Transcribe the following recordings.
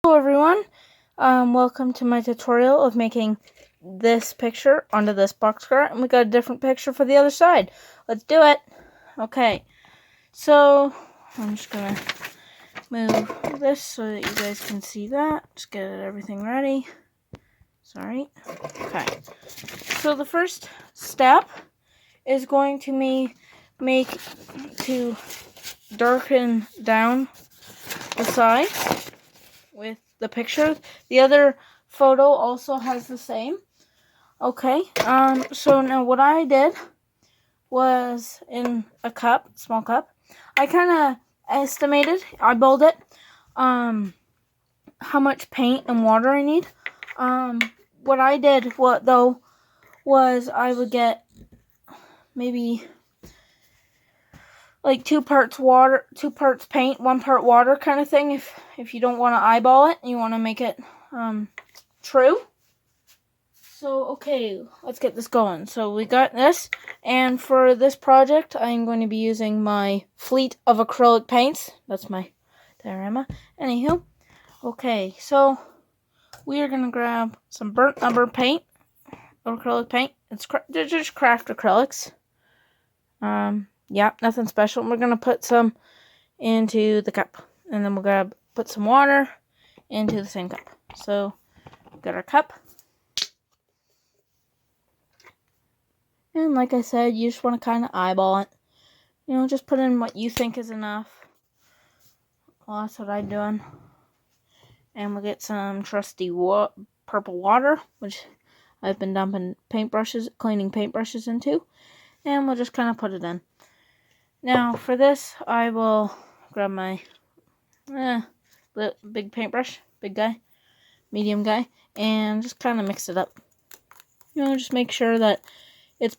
Hello everyone, welcome to my tutorial of making this picture onto this boxcar, and we got a different picture for the other side. Let's do it. Okay, so I'm just gonna move this so that you guys can see that. Just get everything ready. Sorry. Okay, so the first step is going to make to darken down the sides with the picture. The other photo also has the same. Okay, so now what I did was in a cup, small cup, I kind of estimated, eyeballed it, how much paint and water I need. What I did, was I would get maybe like 2 parts water, 2 parts paint, 1 part water kind of thing, if you don't want to eyeball it and you want to make it true. So okay, let's get this going. So we got this, and for this project I'm going to be using my fleet of acrylic paints. That's my diorama. Anywho, okay, so we are going to grab some burnt umber paint, acrylic paint. They're just craft acrylics. Yeah, nothing special. We're going to put some into the cup, and then we'll put some water into the same cup. So we've got our cup, and like I said, you just want to kind of eyeball it. You know, just put in what you think is enough. Well, that's what I'm doing. And we'll get some trusty purple water, which I've been dumping cleaning paintbrushes into, and we'll just kind of put it in. Now for this, I will grab my big paintbrush, big guy, medium guy, and just kind of mix it up. You know, just make sure that it's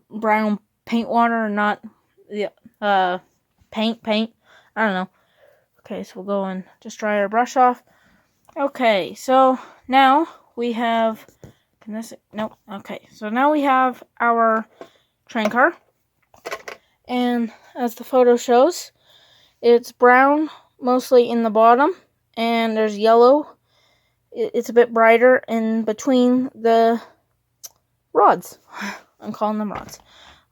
brown paint water, not the paint. I don't know. Okay, so we'll go and just dry our brush off. Okay, so now we have. Nope. Okay, so now we have our train car, and as the photo shows, it's brown mostly in the bottom, and there's yellow. It's a bit brighter in between the rods. I'm calling them rods.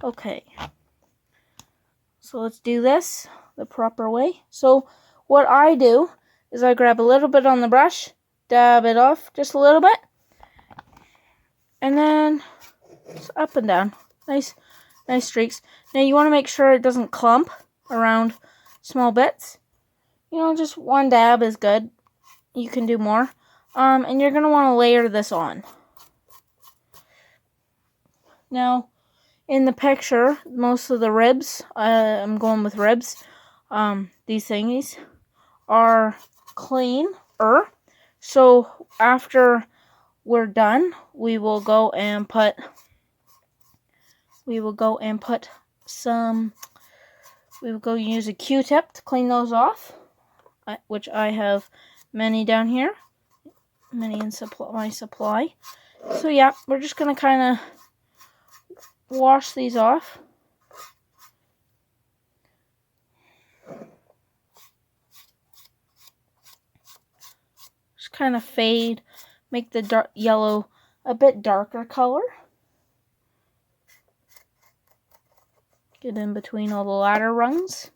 Okay. So let's do this the proper way. So what I do is I grab a little bit on the brush, dab it off just a little bit, and then just up and down. Nice streaks. Now you want to make sure it doesn't clump around small bits. You know, just one dab is good. You can do more. And you're going to want to layer this on. Now, in the picture, most of the ribs, I'm going with ribs, these thingies, are cleaner. So, after we're done, we will go use a Q-tip to clean those off, which I have many down here, many in my supply. So yeah, we're just going to kind of wash these off. Just kind of fade, make the yellow a bit darker color. Get in between all the ladder rungs.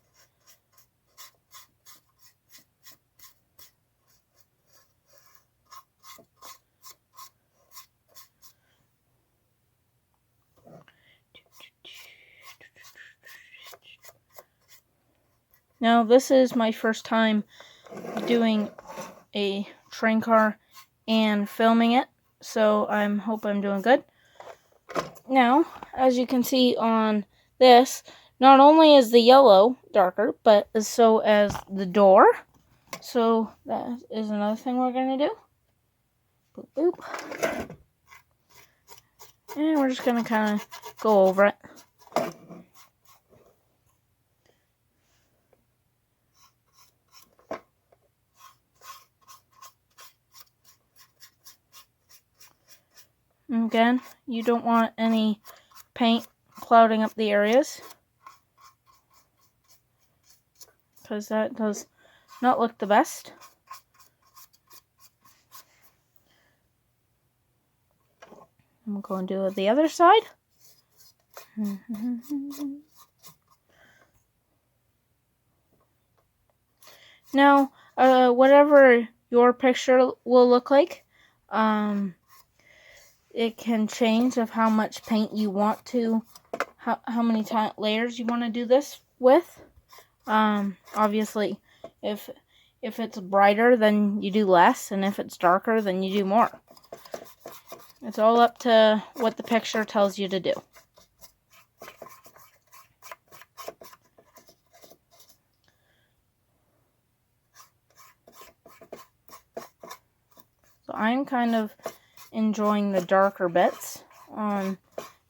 Now, this is my first time doing a train car and filming it, so I hope I'm doing good. Now, as you can see on this, not only is the yellow darker, but so as the door. So that is another thing we're going to do. Boop, boop. And we're just going to kind of go over it. Again, you don't want any paint clouding up the areas, because that does not look the best. I'm going to do the other side. Now, whatever your picture will look like, it can change of how much paint you want to, how many layers you want to do this with. Obviously, if it's brighter, then you do less, and if it's darker, then you do more. It's all up to what the picture tells you to do. So I'm kind of enjoying the darker bits on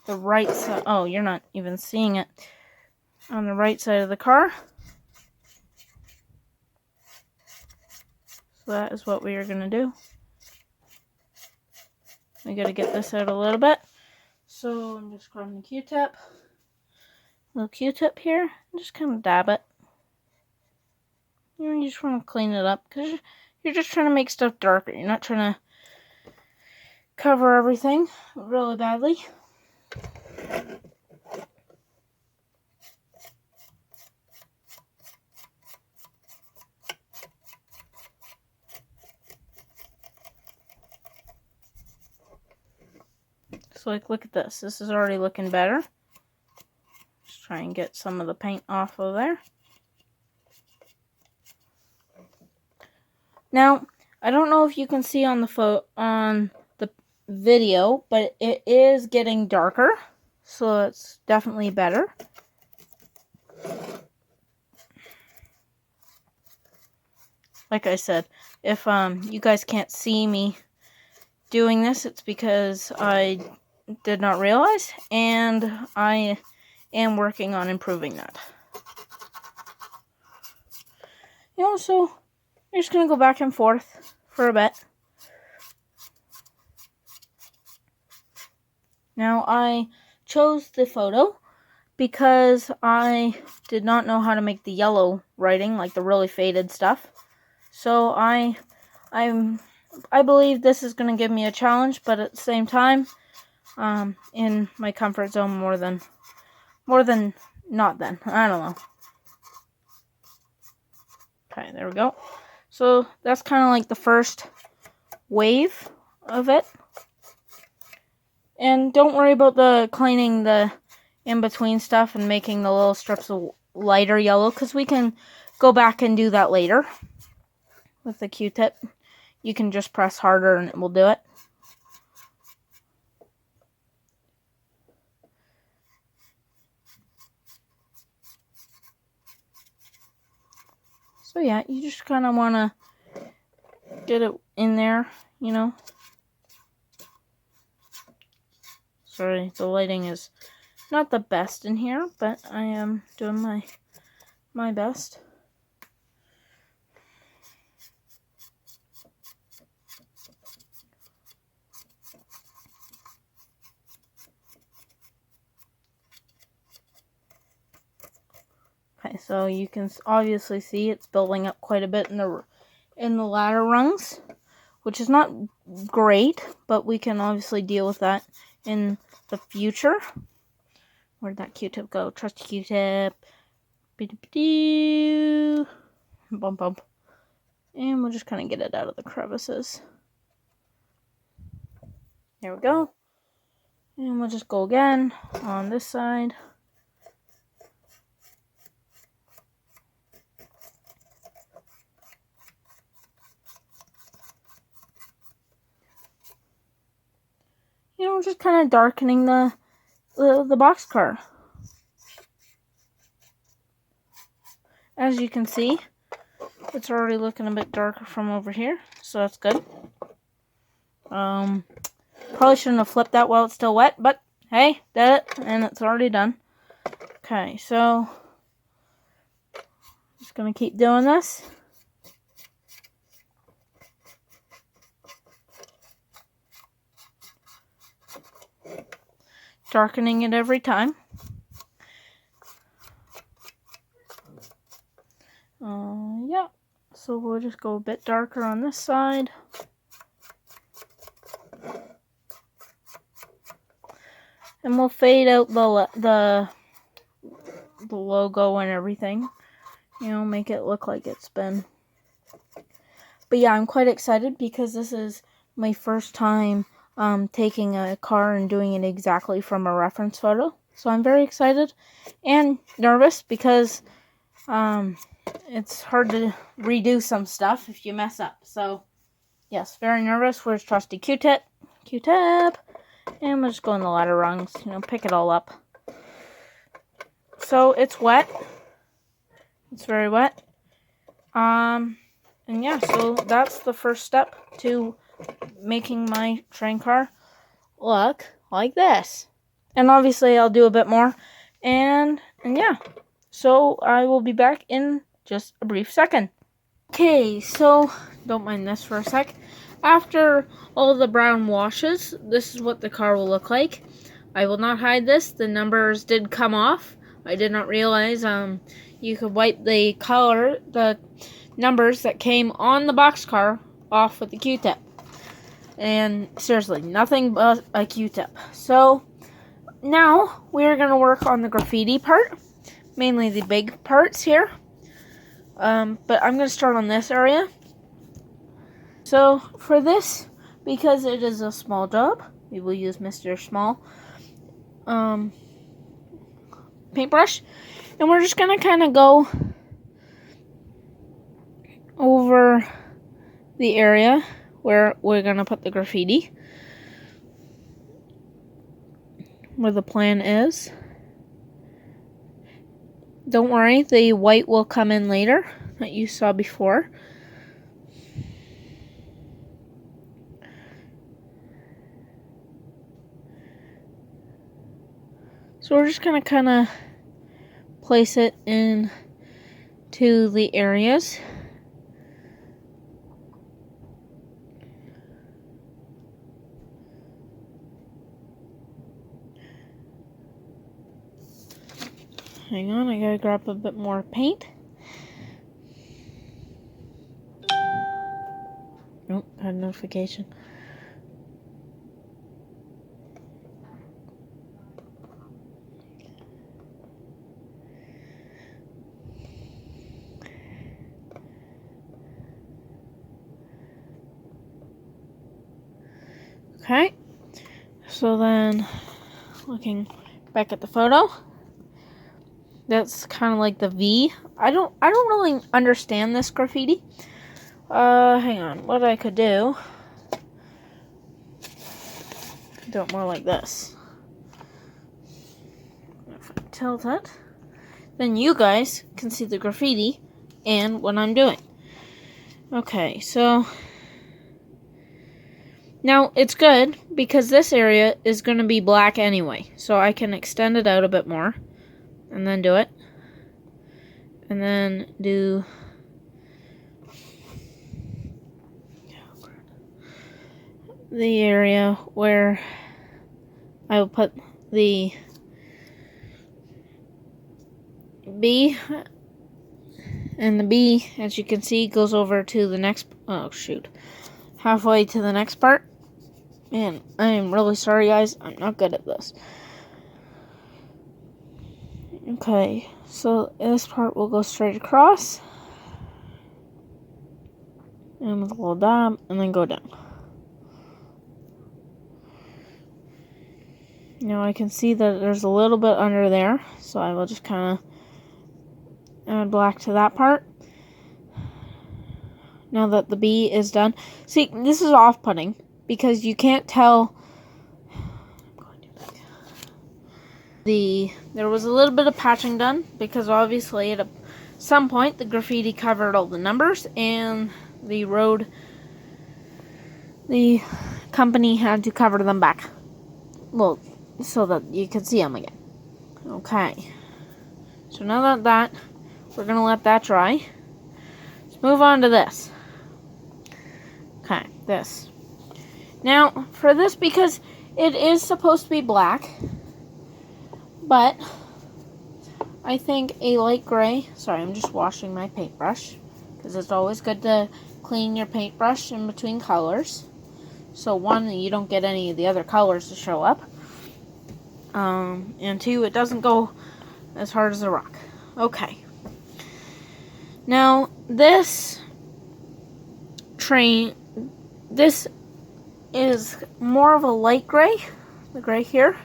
the right side. Oh, you're not even seeing it. On the right side of the car. So that is what we are going to do. We got to get this out a little bit. So I'm just grabbing the Q-tip. Little Q-tip here. And just kind of dab it. You just want to clean it up because you're just trying to make stuff darker. You're not trying to cover everything really badly. So like, look at this. This is already looking better. Just try and get some of the paint off of there. Now, I don't know if you can see on the video, but it is getting darker, so it's definitely better. Like I said, if you guys can't see me doing this, it's because I did not realize, and I am working on improving that. You know, so you're just gonna go back and forth for a bit. Now, I chose the photo because I did not know how to make the yellow writing, like the really faded stuff. So I believe this is going to give me a challenge, but at the same time, in my comfort zone more than not then. I don't know. Okay, there we go. So that's kind of like the first wave of it. And don't worry about the cleaning the in-between stuff and making the little strips of lighter yellow, because we can go back and do that later with the Q-tip. You can just press harder and it will do it. So yeah, you just kind of want to get it in there, you know. Sorry, the lighting is not the best in here, but I am doing my best. Okay, so you can obviously see it's building up quite a bit in the ladder rungs, which is not great, but we can obviously deal with that in the future. Where'd that Q-tip go? Trusty Q-tip. Bump, bump. And we'll just kind of get it out of the crevices. There we go. And we'll just go again on this side. You know, just kind of darkening the boxcar. As you can see, it's already looking a bit darker from over here, so that's good. Probably shouldn't have flipped that while it's still wet, but hey, did it, and it's already done. Okay, so just gonna keep doing this. Darkening it every time. Yeah, so we'll just go a bit darker on this side. And we'll fade out the logo and everything. You know, make it look like it's been. But yeah, I'm quite excited because this is my first time taking a car and doing it exactly from a reference photo. So I'm very excited and nervous because it's hard to redo some stuff if you mess up. So yes, very nervous. Where's trusty Q-tip? Q-tip. And we'll just go in the ladder rungs, you know, pick it all up. So it's wet. It's very wet. And yeah, so that's the first step to making my train car look like this. And obviously I'll do a bit more. And yeah, so I will be back in just a brief second. Okay, so don't mind this for a sec. After all the brown washes, this is what the car will look like. I will not hide this. The numbers did come off. I did not realize you could wipe the numbers that came on the boxcar off with the Q-tip. And seriously, nothing but a Q-tip. So now we're going to work on the graffiti part, mainly the big parts here. But I'm going to start on this area. So for this, because it is a small job, we will use Mr. Small paintbrush. And we're just going to kind of go over the area where we're going to put the graffiti. Where the plan is. Don't worry, the white will come in later that you saw before. So we're just going to kind of place it in to the areas. Hang on, I gotta grab a bit more paint. Oh, got a notification. Okay, so then looking back at the photo, that's kind of like the V. I don't really understand this graffiti. Hang on, what I could do it more like this. If I tilt it, then you guys can see the graffiti and what I'm doing. Okay, so now it's good because this area is going to be black anyway, so I can extend it out a bit more and then do it, and then do the area where I will put the B, and the B, as you can see, goes over to the next, halfway to the next part. And I am really sorry, guys, I'm not good at this. Okay, so this part will go straight across, and with a little dab, and then go down. Now I can see that there's a little bit under there, so I will just kind of add black to that part. Now that the B is done. See, this is off-putting because you can't tell. There was a little bit of patching done because obviously at some point the graffiti covered all the numbers and the company had to cover them back. Well, so that you could see them again. Okay. So now that we're going to let that dry. Let's move on to this. Okay, this. Now, for this, because it is supposed to be black, but I think a light gray, sorry, I'm just washing my paintbrush, because it's always good to clean your paintbrush in between colors. So one, you don't get any of the other colors to show up. And 2, it doesn't go as hard as a rock. Okay. Now, this train, this is more of a light gray, the gray here.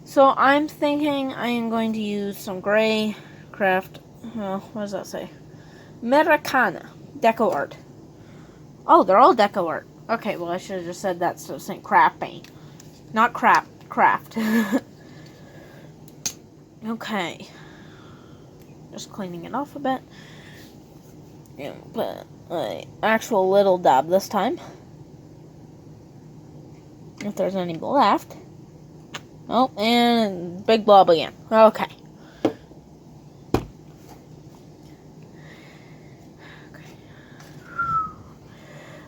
So I'm thinking I am going to use some gray craft, what does that say? Americana Deco Art. Oh, they're all Deco Art. Okay, well I should have just said that instead of saying craft paint. Not craft. Okay. Just cleaning it off a bit. Yeah, but actual little dab this time. If there's any left. Oh, and big blob again. Okay.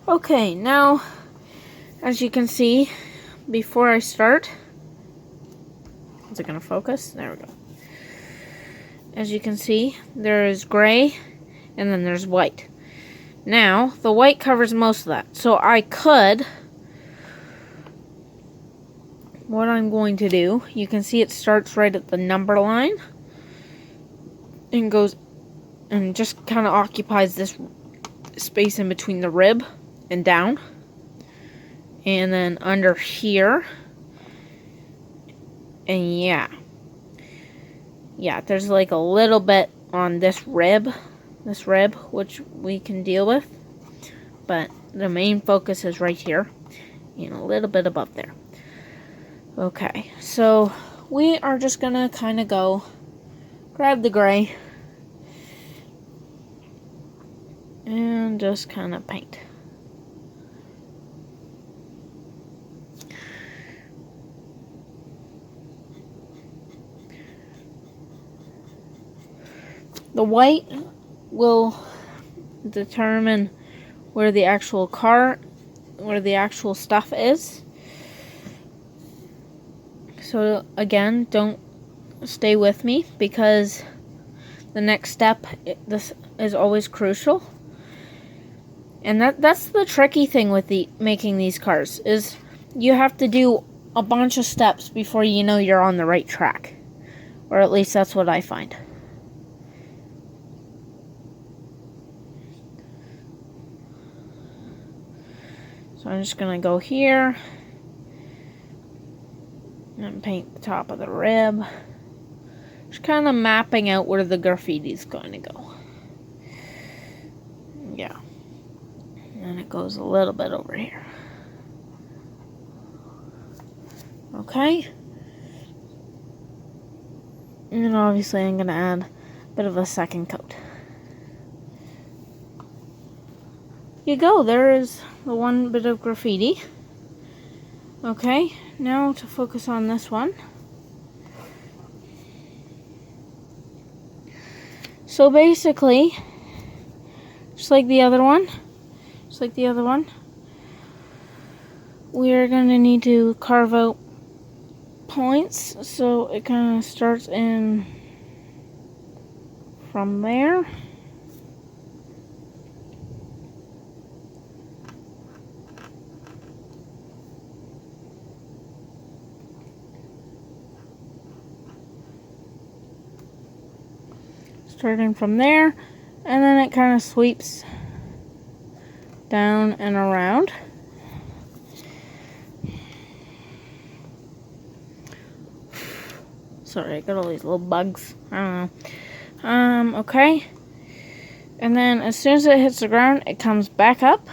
Okay, now, as you can see, before I start, is it going to focus? There we go. As you can see, there is gray, and then there's white. Now, the white covers most of that. So I could, what I'm going to do, you can see it starts right at the number line, and goes, and just kind of occupies this space in between the rib and down. And then under here, and yeah, there's like a little bit on this rib, which we can deal with, but the main focus is right here, and a little bit above there. Okay, so we are just gonna kind of go, grab the gray, and just kind of paint. The white will determine where the actual stuff is. So again, don't stay with me because the next step, this is always crucial. And that's the tricky thing with making these cars, is you have to do a bunch of steps before you know you're on the right track. Or at least that's what I find. So I'm just going to go here and paint the top of the rib. Just kind of mapping out where the graffiti is going to go. Yeah. And it goes a little bit over here. Okay. And obviously I'm going to add a bit of a second coat. You go, there is the one bit of graffiti. Okay, now to focus on this one. So basically, just like the other one, we're going to need to carve out points. So it kind of starts in from there. Starting from there, and then it kind of sweeps down and around. Sorry, I got all these little bugs. I don't know. Okay. And then as soon as it hits the ground, it comes back up.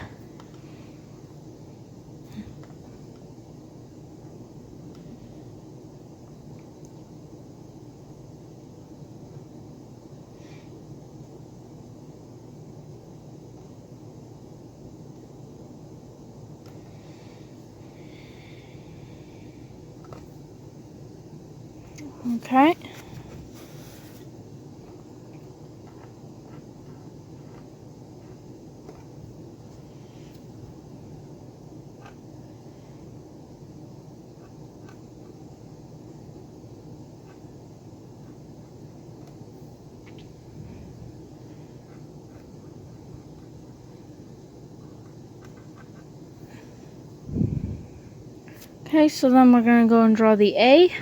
Okay. Okay, so then we're going to go and draw the A.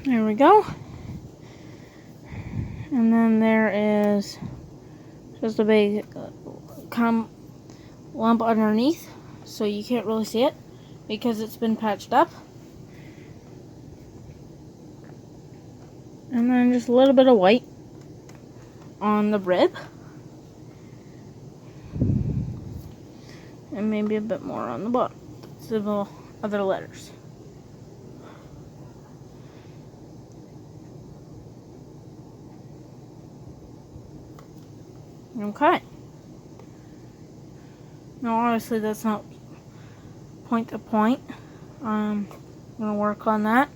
There we go. And then there is just a big lump underneath, so you can't really see it because it's been patched up. And then just a little bit of white on the rib. And maybe a bit more on the bottom. Several other letters. Okay. Now obviously that's not point to point. I'm going to work on that.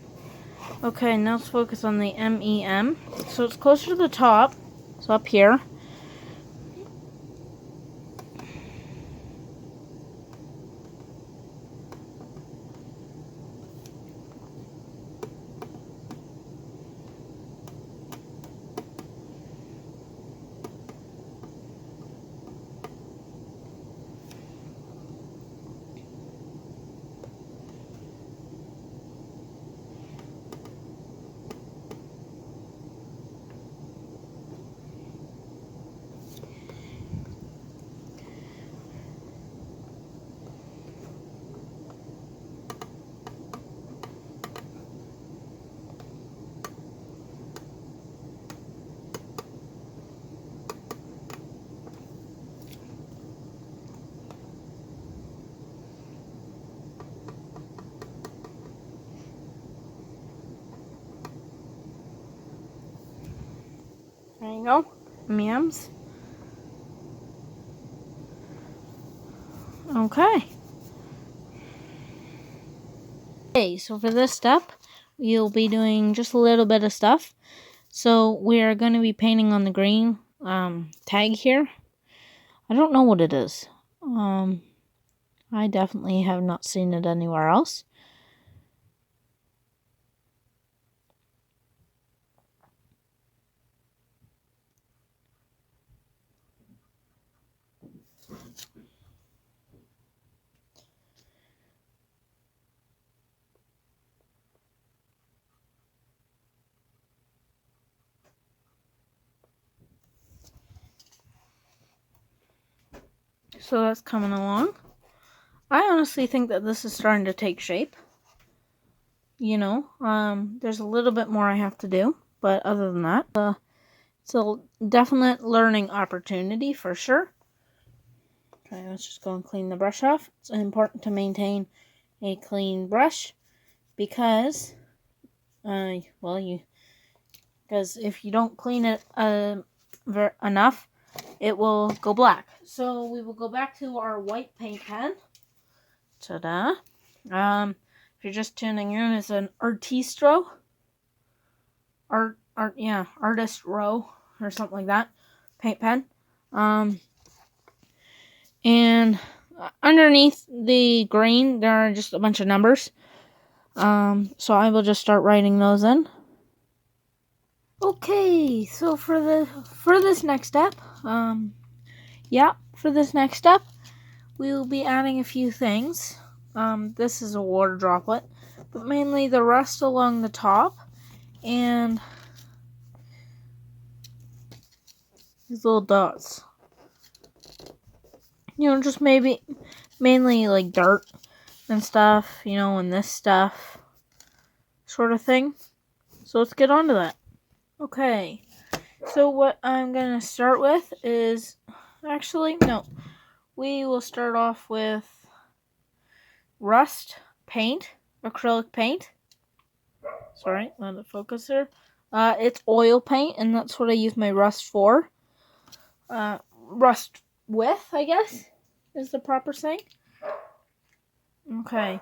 Okay, now let's focus on the MEM. So it's closer to the top. So up here. There you go. MEMs. Okay. Okay, so for this step, you'll be doing just a little bit of stuff. So we're going to be painting on the green tag here. I don't know what it is. I definitely have not seen it anywhere else. So that's coming along. I honestly think that this is starting to take shape. You know, there's a little bit more I have to do, but other than that, it's a definite learning opportunity for sure. Okay, let's just go and clean the brush off. It's important to maintain a clean brush because, because if you don't clean it enough, it will go black. So we will go back to our white paint pen. Ta-da! If you're just tuning in, it's an artist row or something like that. Paint pen. And underneath the green, there are just a bunch of numbers. So I will just start writing those in. Okay, so for this next step, we will be adding a few things. This is a water droplet, but mainly the rust along the top and these little dots. You know, just mainly like dirt and stuff, you know, and this stuff sort of thing. So let's get on to that. Okay, so what I'm going to start with is, we will start off with rust paint, acrylic paint. Sorry, let it focus here. It's oil paint, and that's what I use my rust for. Rust with, I guess, is the proper saying. Okay,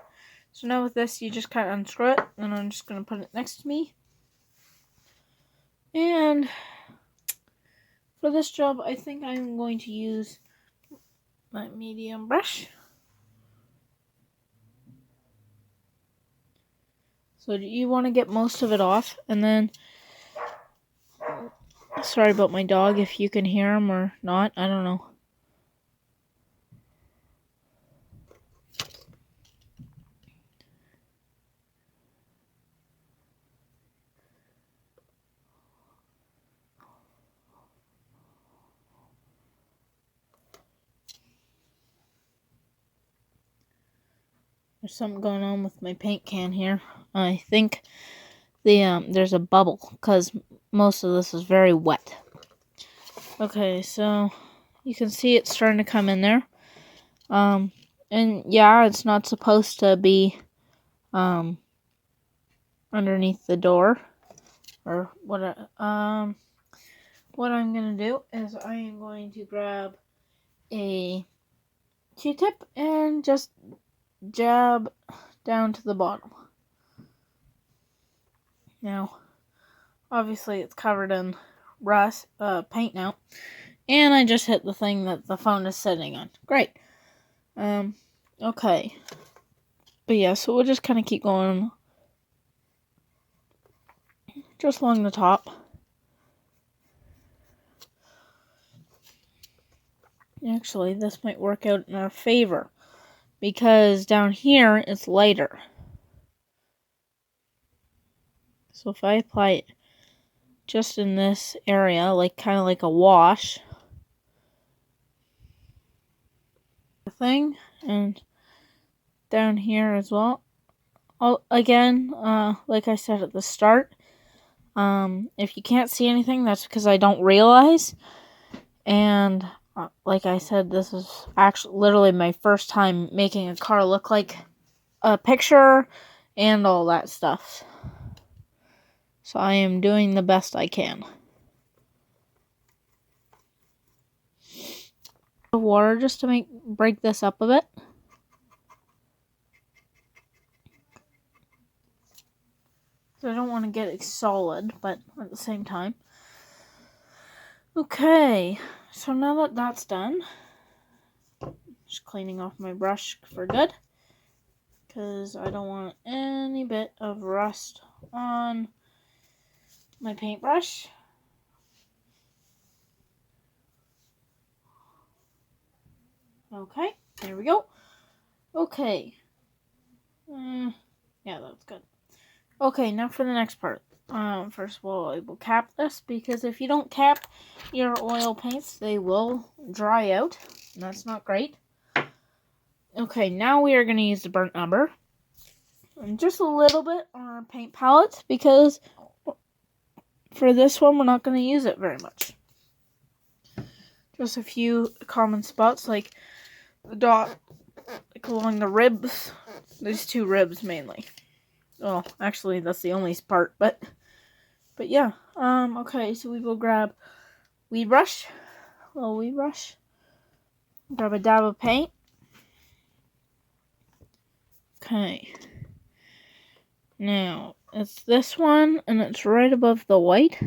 so now with this, you just kind of unscrew it, and I'm just going to put it next to me. And for this job, I think I'm going to use my medium brush. So you want to get most of it off, and then, sorry about my dog if you can hear him or not, I don't know. There's something going on with my paint can here. I think there's a bubble because most of this is very wet. Okay, so you can see it's starting to come in there. And yeah, it's not supposed to be underneath the door or what. What I'm gonna do is I am going to grab a Q-tip and just jab down to the bottom. Now, obviously it's covered in paint now, and I just hit the thing that the phone is sitting on. Great. Okay. But yeah, so we'll just kind of keep going just along the top. Actually, this might work out in our favor because down here it's lighter. So if I apply it just in this area, like kind of like a wash thing, and down here as well. Oh, again, like I said at the start, if you can't see anything, that's because I don't realize. And like I said, this is actually literally my first time making a car look like a picture and all that stuff. So I am doing the best I can. The water just to break this up a bit. So I don't want to get it solid, but at the same time. Okay, so now that that's done, just cleaning off my brush for good, because I don't want any bit of rust on my paintbrush. Okay, there we go. Okay. Yeah, that's good. Okay, now for the next part. First of all, I will cap this, because if you don't cap your oil paints, they will dry out, and that's not great. Okay, now we are going to use the burnt umber. And just a little bit on our paint palette, because for this one, we're not going to use it very much. Just a few common spots, like the dot, like along the ribs. There's two ribs mainly. Well, actually, that's the only part, but yeah. Okay, so we will grab weed brush, little weed brush. Grab a dab of paint. Okay. Now, it's this one, and it's right above the white.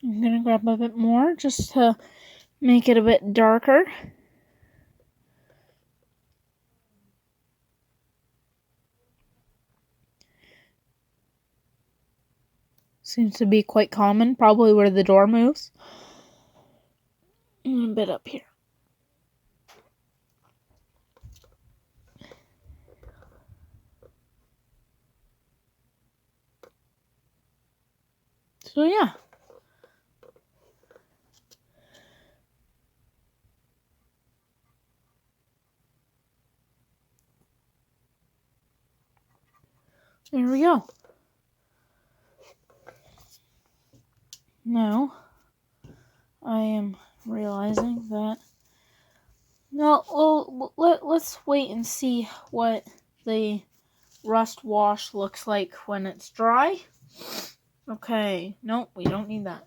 I'm going to grab a bit more just to make it a bit darker. Seems to be quite common, probably where the door moves. And a bit up here. So yeah. There we go. Now, I am realizing that... No, well, let's wait and see what the rust wash looks like when it's dry. Okay, nope, we don't need that.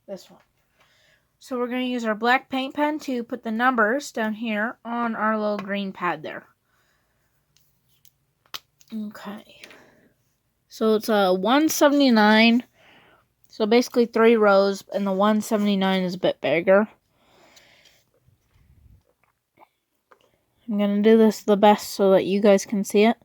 This one. So we're going to use our black paint pen to put the numbers down here on our little green pad there. Okay. So it's a 179. So basically 3 rows, and the 179 is a bit bigger. I'm going to do this the best so that you guys can see it.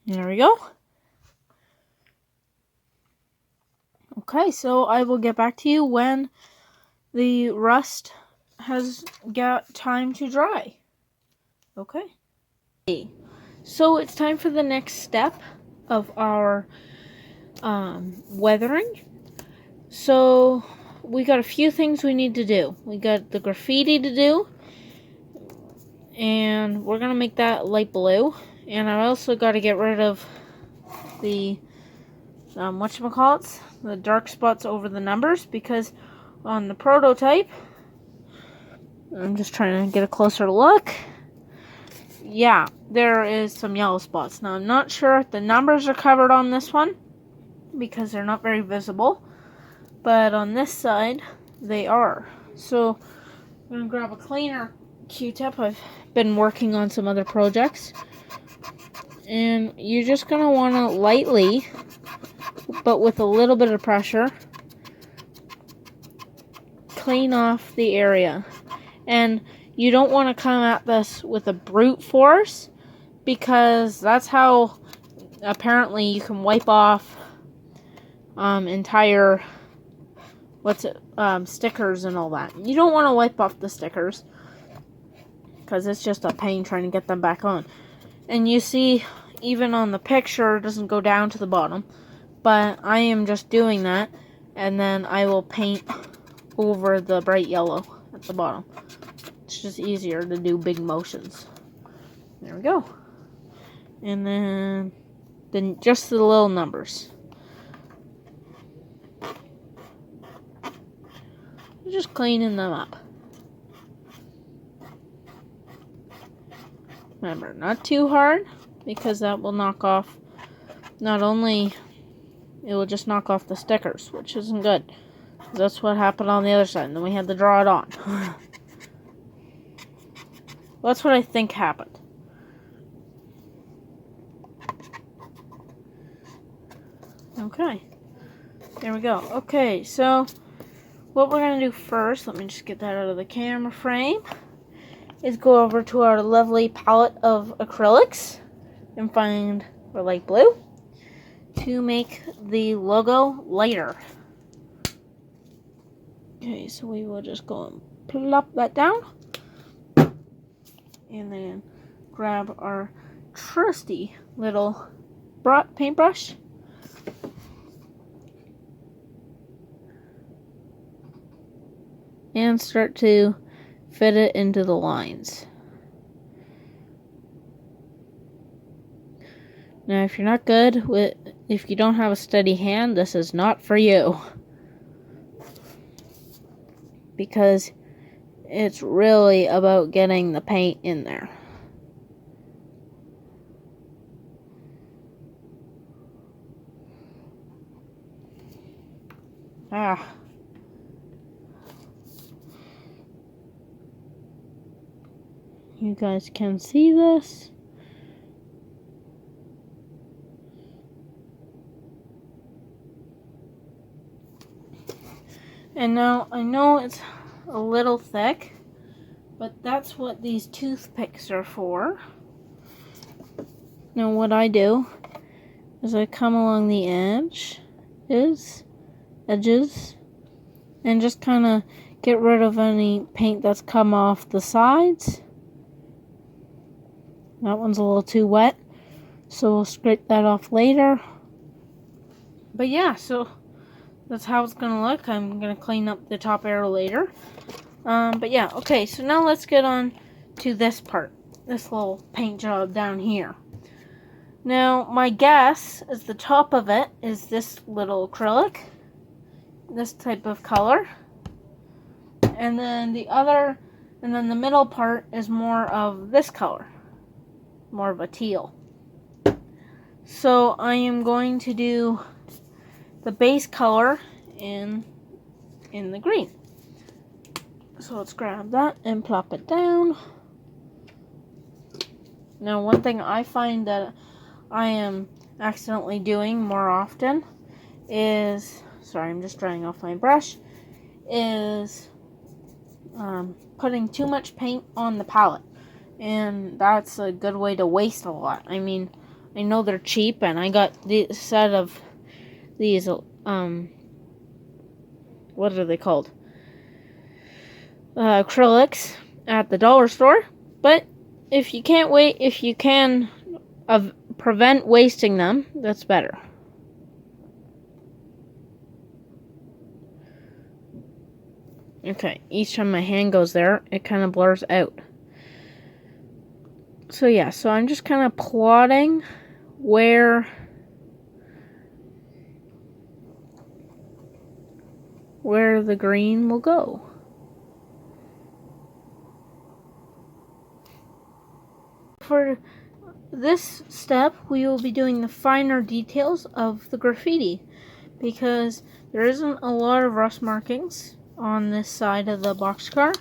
There we go. Okay, so I will get back to you when the rust has got time to dry. Okay. So it's time for the next step of our weathering. So we got a few things we need to do. We got the graffiti to do, and we're gonna make that light blue. And I also got to get rid of the whatchamacallits, the dark spots over the numbers, because on the prototype, I'm just trying to get a closer look. Yeah, there is some yellow spots. Now I'm not sure if the numbers are covered on this one because they're not very visible, but on this side they are. So I'm gonna grab a cleaner Q-tip. I've been working on some other projects, and you're just gonna want to lightly, but with a little bit of pressure, clean off the area. And you don't want to come at this with a brute force, because that's how apparently you can wipe off entire stickers and all that. You don't want to wipe off the stickers because it's just a pain trying to get them back on. And you see, even on the picture, it doesn't go down to the bottom, but I am just doing that, and then I will paint over the bright yellow at the bottom. It's just easier to do big motions. There we go. And then just the little numbers. Just cleaning them up. Remember, not too hard, because that will knock off, not only, it will just knock off the stickers, which isn't good. That's what happened on the other side, and then we had to draw it on. That's what I think happened. Okay, there we go. Okay, so what we're going to do first, let me just get that out of the camera frame, is go over to our lovely palette of acrylics and find our light blue to make the logo lighter. Okay, so we will just go and plop that down, and then grab our trusty little paintbrush, and start to fit it into the lines. Now, if you're not good with, if you don't have a steady hand, this is not for you, because it's really about getting the paint in there. You guys can see this. And now, I know it's a little thick, but that's what these toothpicks are for. Now what I do is I come along the edges, and just kind of get rid of any paint that's come off the sides. That one's a little too wet, so we'll scrape that off later. But yeah, so that's how it's going to look. I'm going to clean up the top arrow later. But yeah, okay, so now let's get on to this part. This little paint job down here. Now, my guess is the top of it is this little acrylic. This type of color. And then the middle part is more of this color. More of a teal. So I am going to do the base color in the green. So let's grab that and plop it down. Now, one thing I find that I am accidentally doing more often is, sorry, I'm just drying off my brush, is putting too much paint on the palette. And that's a good way to waste a lot. I mean, I know they're cheap, and I got the set of these, what are they called? Acrylics at the dollar store. But if you can't if you can prevent wasting them, that's better. Okay, each time my hand goes there, it kind of blurs out. So yeah, so I'm just kind of plotting where the green will go. For this step, we will be doing the finer details of the graffiti, because there isn't a lot of rust markings on this side of the boxcar,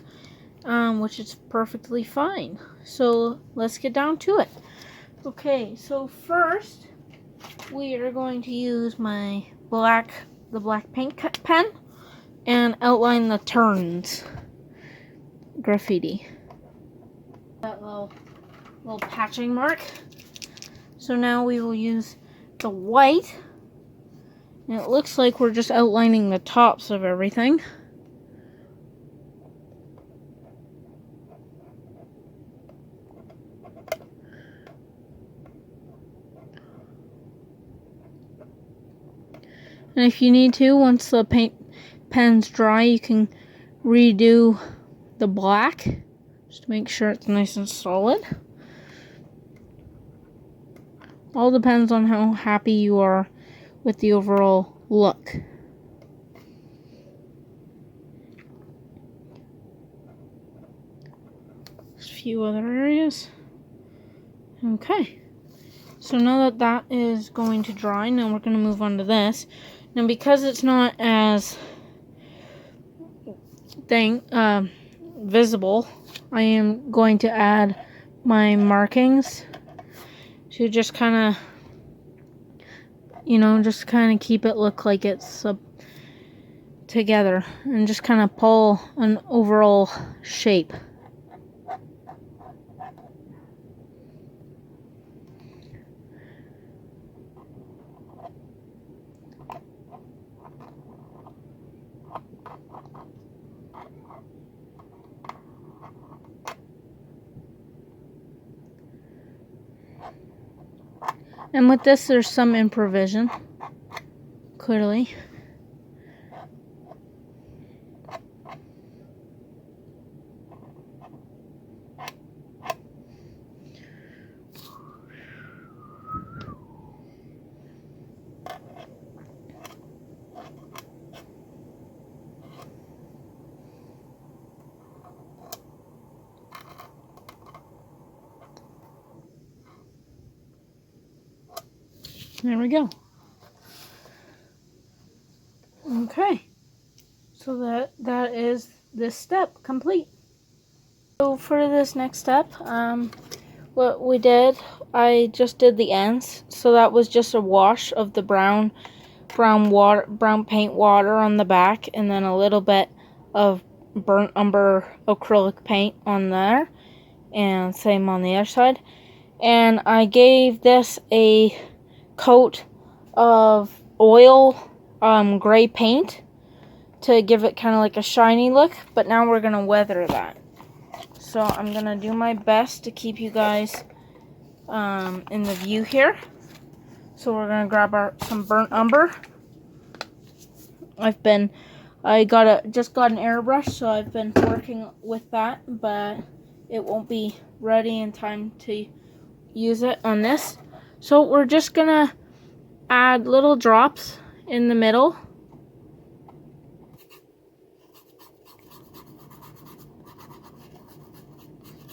which is perfectly fine. So let's get down to it. Okay, so first we are going to use my the black paint pen and outline the turns graffiti. That little patching mark. So now we will use the white, and it looks like we're just outlining the tops of everything. And if you need to, once the paint pen's dry, you can redo the black just to make sure it's nice and solid. All depends on how happy you are with the overall look. Just a few other areas. Okay. So now that is going to dry, now we're going to move on to this. Now, because it's not as visible, I am going to add my markings to just kind of, just kind of keep it look like it's together, and just kind of pull an overall shape. And with this, there's some improvisation, clearly. There we go. Okay, so that is this step complete. So for this next step, what we did, I just did the ends. So that was just a wash of the brown paint water on the back, and then a little bit of burnt umber acrylic paint on there, and same on the other side. And I gave this a coat of oil gray paint to give it kind of like a shiny look, but now we're gonna weather that. So I'm gonna do my best to keep you guys in the view here. So we're gonna grab some burnt umber. I just got an airbrush, so I've been working with that, but it won't be ready in time to use it on this. So we're just gonna add little drops in the middle.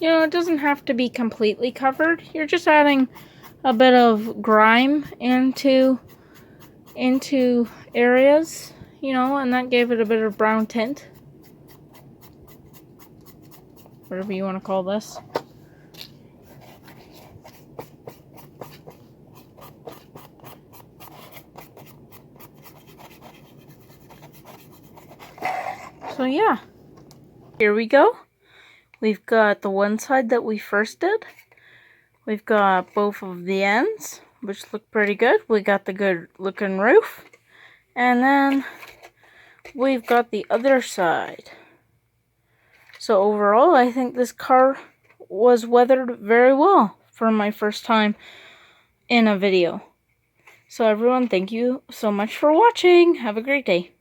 It doesn't have to be completely covered. You're just adding a bit of grime into areas, you know, and that gave it a bit of brown tint. Whatever you want to call this. So yeah, here we go. We've got the one side that we first did. We've got both of the ends, which look pretty good. We got the good looking roof. And then we've got the other side. So overall, I think this car was weathered very well for my first time in a video. So everyone, thank you so much for watching. Have a great day.